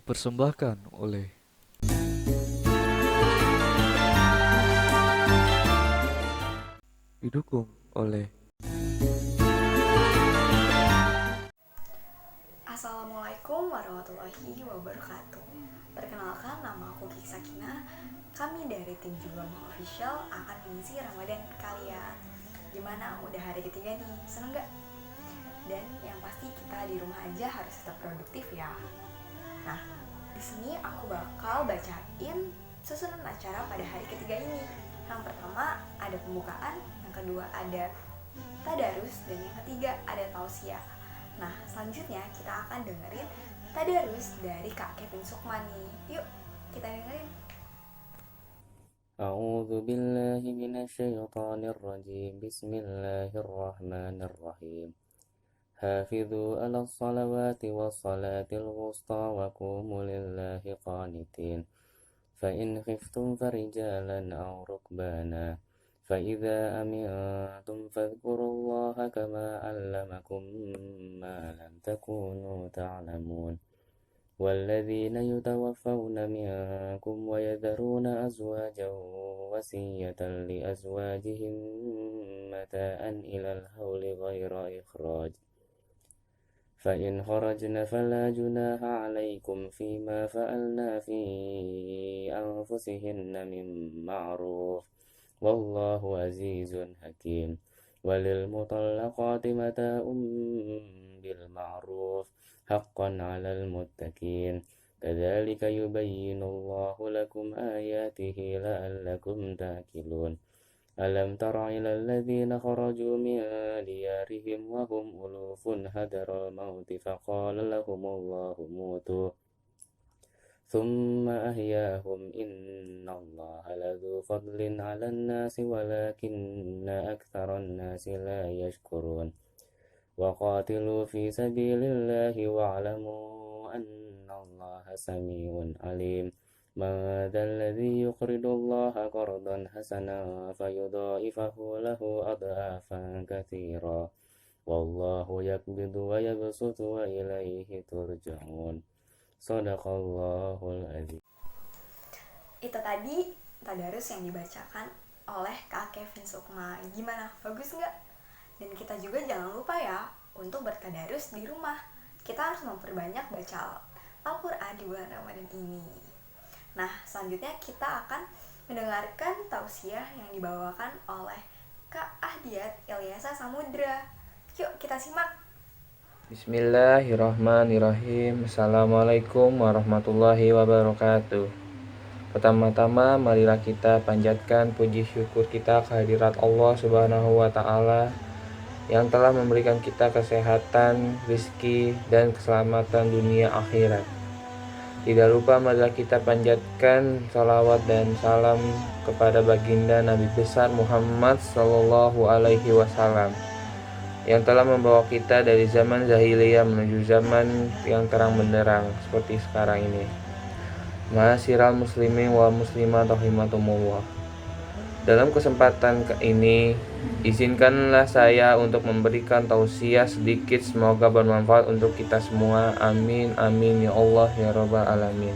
Dipersembahkan oleh didukung oleh Assalamualaikum warahmatullahi wabarakatuh. Perkenalkan, nama aku Kik Sakina. Kami dari tim Juga Official akan mengisi Ramadan kalian. Gimana? Udah hari ketiga nih, seneng gak? Dan yang pasti kita di rumah aja harus tetap produktif ya. Nah, di sini aku bakal bacain susunan acara pada hari ketiga ini. Yang pertama ada pembukaan, yang kedua ada tadarus, dan yang ketiga ada tausiah. Nah, selanjutnya kita akan dengerin tadarus dari Kak Kevin Sukman nih. Yuk, kita dengerin. أعوذ بالله من الشيطان الرجيم بسم الله الرحمن الرحيم حافظوا على الصلوات والصلاة الوسطى وقوموا لله قانتين فإن خفتم فرجالا أو ركبانا فإذا أمنتم فاذكروا الله كما علمكم ما لم تكونوا تعلمون والذين يتوفون منكم ويذرون أزواجا وصية لأزواجهم متاعا إلى الحول غير إخراج فإن خرجن فلا جناح عليكم فيما فعلنا في أنفسهن من معروف والله عزيز حكيم وللمطلقات متاع بالمعروف حقا على المتقين كذلك يبين الله لكم آياته لعلكم تعقلون ألم تر إلى الذين خرجوا من ديارهم وهم ألوف حذر الموت فقال لهم الله موتوا ثم أحياهم إن الله لذو فضل على الناس ولكن أكثر الناس لا يشكرون وقاتلوا في سبيل الله واعلموا أن الله سميع عليم من ذا الذي يقرض الله قرضا حسنا فيضاعفه له أضعافا كثيرا والله يقبض ويبسط وإليه ترجعون صدق الله العظيم. Itu tadi tadarus yang dibacakan oleh Kak Kevin Sukma. Gimana? Bagus nggak? Dan kita juga jangan lupa ya untuk bertadarus di rumah. Kita harus memperbanyak baca Al-Quran di bulan Ramadan ini. Nah, selanjutnya kita akan mendengarkan tausiah yang dibawakan oleh Kak Ahdiat Ilyasa Samudra. Yuk kita simak. Bismillahirrahmanirrahim. Assalamualaikum warahmatullahi wabarakatuh. Pertama-tama marilah kita panjatkan puji syukur kita kehadirat Allah Subhanahu wa taala yang telah memberikan kita kesehatan, rizki, dan keselamatan dunia akhirat. Tidak lupa marilah kita panjatkan salawat dan salam kepada baginda Nabi besar Muhammad Sallallahu Alaihi Wasallam yang telah membawa kita dari zaman jahiliyah menuju zaman yang terang benderang seperti sekarang ini. Ma'asyiral muslimin wal muslimat rahimakumullah. Dalam kesempatan ini, izinkanlah saya untuk memberikan tausiah sedikit, semoga bermanfaat untuk kita semua. Amin, amin, ya Allah, ya Rabbal Alamin.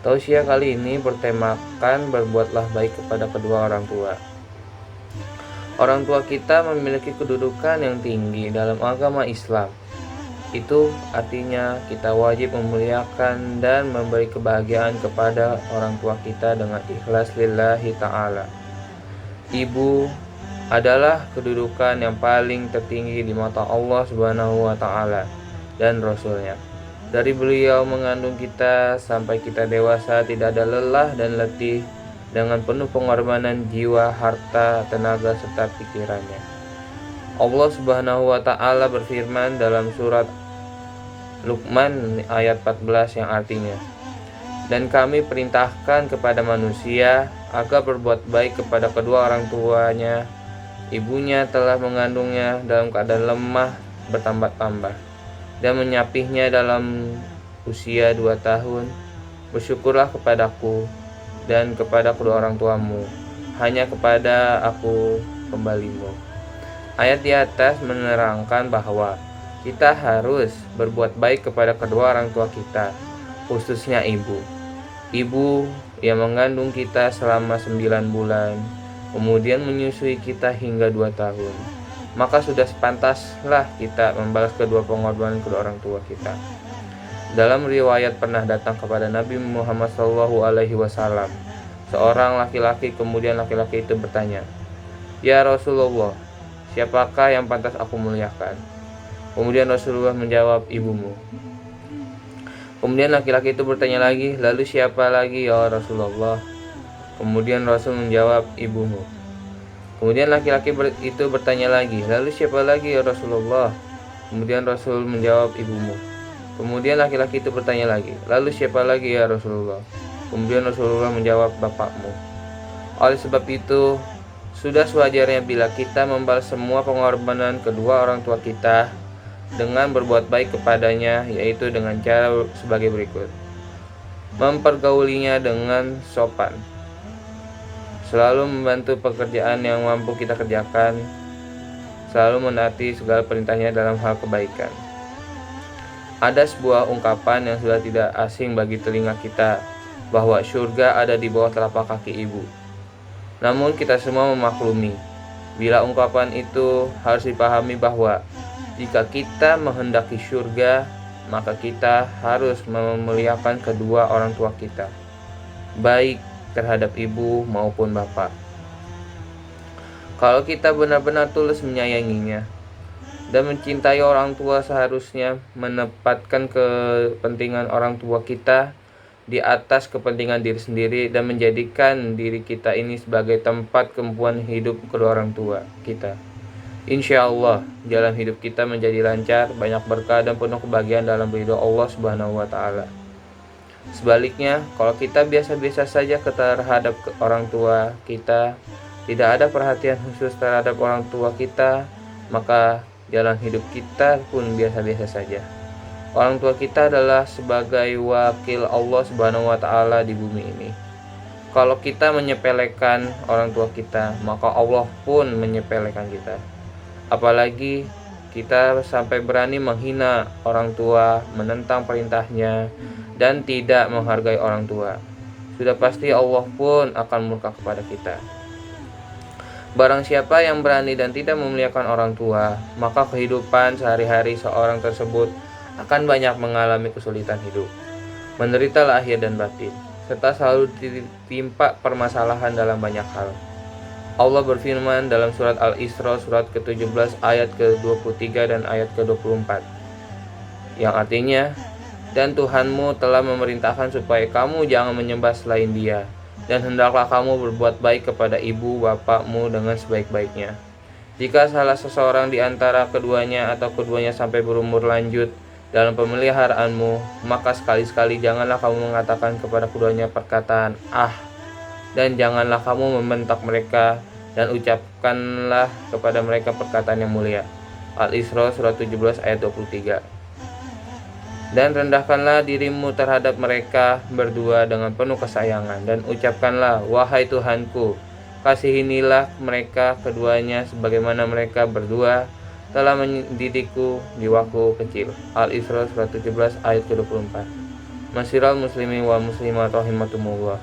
Tausiah kali ini bertemakan berbuatlah baik kepada kedua orang tua. Orang tua kita memiliki kedudukan yang tinggi dalam agama Islam. Itu artinya kita wajib memuliakan dan memberi kebahagiaan kepada orang tua kita dengan ikhlas lillahi ta'ala. Ibu adalah kedudukan yang paling tertinggi di mata Allah Subhanahu wa taala dan Rasulnya. Dari beliau mengandung kita sampai kita dewasa tidak ada lelah dan letih dengan penuh pengorbanan jiwa, harta, tenaga serta pikirannya. Allah Subhanahu wa taala berfirman dalam surat Luqman ayat 14 yang artinya, dan kami perintahkan kepada manusia agar berbuat baik kepada kedua orang tuanya. Ibunya telah mengandungnya dalam keadaan lemah bertambah-tambah dan menyapihnya dalam usia 2 tahun. Bersyukurlah kepadaku dan kepada kedua orang tuamu, hanya kepada aku kembalimu. Ayat di atas menerangkan bahwa kita harus berbuat baik kepada kedua orang tua kita, khususnya ibu. Ibu yang mengandung kita selama 9 bulan, kemudian menyusui kita hingga 2 tahun. Maka sudah sepantaslah kita membalas kedua pengorbanan kedua orang tua kita. Dalam riwayat pernah datang kepada Nabi Muhammad SAW, seorang laki-laki, kemudian laki-laki itu bertanya, "Ya Rasulullah, siapakah yang pantas aku muliakan?" Kemudian Rasulullah menjawab, "Ibumu." Kemudian laki-laki itu bertanya lagi, "Lalu siapa lagi ya Rasulullah?" Kemudian Rasul menjawab, "Ibumu." Kemudian laki-laki itu bertanya lagi, "Lalu siapa lagi ya Rasulullah?" Kemudian Rasul menjawab, "Ibumu." Kemudian laki-laki itu bertanya lagi, "Lalu siapa lagi ya Rasulullah?" Kemudian Rasulullah menjawab, "Bapakmu." Oleh sebab itu, sudah sewajarnya bila kita membalas semua pengorbanan kedua orang tua kita dengan berbuat baik kepadanya, yaitu dengan cara sebagai berikut. Mempergaulinya dengan sopan, selalu membantu pekerjaan yang mampu kita kerjakan, selalu menaati segala perintahnya dalam hal kebaikan. Ada sebuah ungkapan yang sudah tidak asing bagi telinga kita, bahwa surga ada di bawah telapak kaki ibu. Namun kita semua memaklumi, bila ungkapan itu harus dipahami bahwa jika kita menghendaki surga, maka kita harus memuliakan kedua orang tua kita, baik terhadap ibu maupun bapak. Kalau kita benar-benar tulus menyayanginya dan mencintai orang tua, seharusnya menempatkan kepentingan orang tua kita di atas kepentingan diri sendiri dan menjadikan diri kita ini sebagai tempat kemampuan hidup kedua orang tua kita. Insya Allah, jalan hidup kita menjadi lancar, banyak berkah dan penuh kebahagiaan dalam ridho Allah Subhanahu wa Ta'ala. Sebaliknya, kalau kita biasa-biasa saja terhadap orang tua kita, tidak ada perhatian khusus terhadap orang tua kita, maka jalan hidup kita pun biasa-biasa saja. Orang tua kita adalah sebagai wakil Allah Subhanahu wa Ta'ala di bumi ini. Kalau kita menyepelekan orang tua kita, maka Allah pun menyepelekan kita. Apalagi kita sampai berani menghina orang tua, menentang perintahnya, dan tidak menghargai orang tua. Sudah pasti Allah pun akan murka kepada kita. Barang siapa yang berani dan tidak memuliakan orang tua, maka kehidupan sehari-hari seorang tersebut akan banyak mengalami kesulitan hidup, menderita lahir dan batin, serta selalu ditimpa permasalahan dalam banyak hal. Allah berfirman dalam surat Al-Isra surat ke-17 ayat ke-23 dan ayat ke-24, yang artinya, "Dan Tuhanmu telah memerintahkan supaya kamu jangan menyembah selain Dia, dan hendaklah kamu berbuat baik kepada ibu bapakmu dengan sebaik-baiknya. Jika salah seseorang di antara keduanya atau keduanya sampai berumur lanjut dalam pemeliharaanmu, maka sekali-sekali janganlah kamu mengatakan kepada keduanya perkataan 'ah', dan janganlah kamu membentak mereka, dan ucapkanlah kepada mereka perkataan yang mulia." Al-Isra surat 17 ayat 23. Dan rendahkanlah dirimu terhadap mereka berdua dengan penuh kesayangan, dan ucapkanlah, "Wahai Tuhanku, kasihinilah mereka keduanya sebagaimana mereka berdua telah mendidikku di waktu kecil." Al-Isra surat 17 ayat ke-24. Masyiral muslimin wa muslimat rahimakumullah.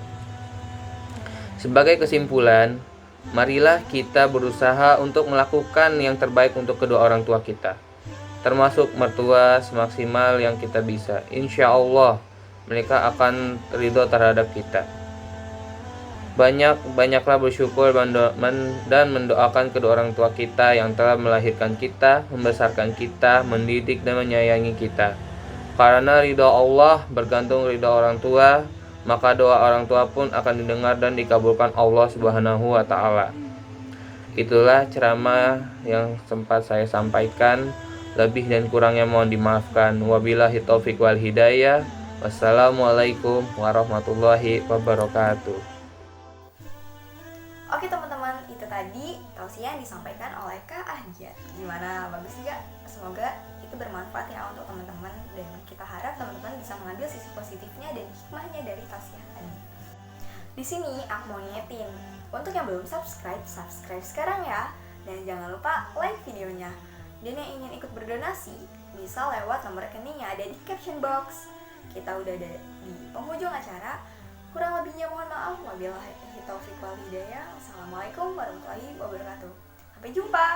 Sebagai kesimpulan, marilah kita berusaha untuk melakukan yang terbaik untuk kedua orang tua kita, termasuk mertua, semaksimal yang kita bisa. Insya Allah mereka akan ridho terhadap kita. Banyaklah bersyukur dan mendoakan kedua orang tua kita yang telah melahirkan kita, membesarkan kita, mendidik dan menyayangi kita. Karena ridho Allah bergantung ridho orang tua, maka doa orang tua pun akan didengar dan dikabulkan Allah Subhanahu wa Ta'ala. Itulah ceramah yang sempat saya sampaikan. Lebih dan kurangnya mohon dimaafkan. Wabillahi taufiq wal hidayah. Wassalamualaikum warahmatullahi wabarakatuh. Oke teman-teman, itu tadi tausiah yang disampaikan oleh Kak Ahdiat. Gimana, bagus nggak? Semoga itu bermanfaat ya untuk teman-teman, dan kita harap teman-teman bisa mengambil sisi positifnya dan hikmahnya dari tausiah tadi. Di sini aku mau ngingetin, untuk yang belum subscribe sekarang ya, dan jangan lupa like videonya. Dan yang ingin ikut berdonasi bisa lewat nomor rekeningnya ada di caption box. Kita udah ada di penghujung acara. Kurang lebihnya mohon maaf. Wabillahi taufiq wal hidayah. Assalamualaikum warahmatullahi wabarakatuh. Sampai jumpa.